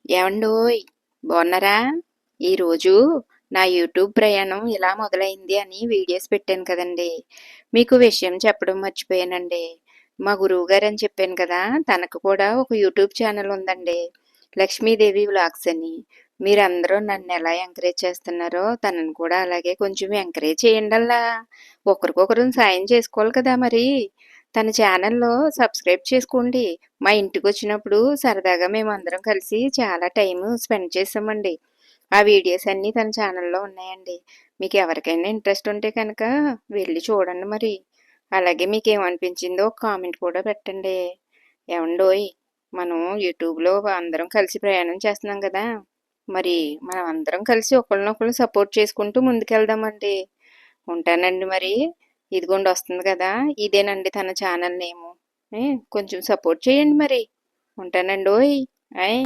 ఏవండోయ్! బావున్నారా? ఈరోజు నా యూట్యూబ్ ప్రయాణం ఇలా మొదలైంది అని వీడియోస్ పెట్టాను కదండీ! మీకు విషయం చెప్పడం మర్చిపోయానండి. మా గురువుగారని చెప్పాను కదా! తనకు కూడా ఒక యూట్యూబ్ ఛానల్ ఉందండి. లక్ష్మీదేవి వ్లాగ్స్ అని. మీరందరూ నన్నెలా ఎంకరేజ్ చేస్తున్నారో తనని కూడా అలాగే కొంచెం ఎంకరేజ్ చేయండల్లా. ఒకరికొకరం సాయం చేసుకోవాలి కదా మరి. తన ఛానల్‌లో సబ్స్క్రైబ్ చేసుకోండి. మా ఇంటికొచ్చినప్పుడు సరదాగా మేమందరం కలిసి చాలా టైము స్పెండ్ చేశామండి. ఆ వీడియోస్ అన్నీ తన ఛానల్‌లో ఉన్నాయండి. మీకెవరికైనా ఇంట్రెస్ట్ ఉంటే కనుక వెళ్లి చూడండి మరి. అలాగే మీకేమనిపించిందో ఒక కామెంట్ కూడా పెట్టండి. ఏవండోయ్! మనం యూట్యూబ్‌లో అందరం కలిసి ప్రయాణం చేస్తున్నాం గదా! మరి మనం అందరం కలిసి ఒకళ్ళనొకళ్ళు సపోర్ట్ చేసుకుంటూ ముందుకెళ్దామండి. ఉంటానండి మరి. ఇదిగోండి వస్తుంది కదా! ఇదేనండి తన ఛానల్ నేము. కొంచెం సపోర్ట్ చేయండి మరి. ఉంటానండోయ్! ఆయ్.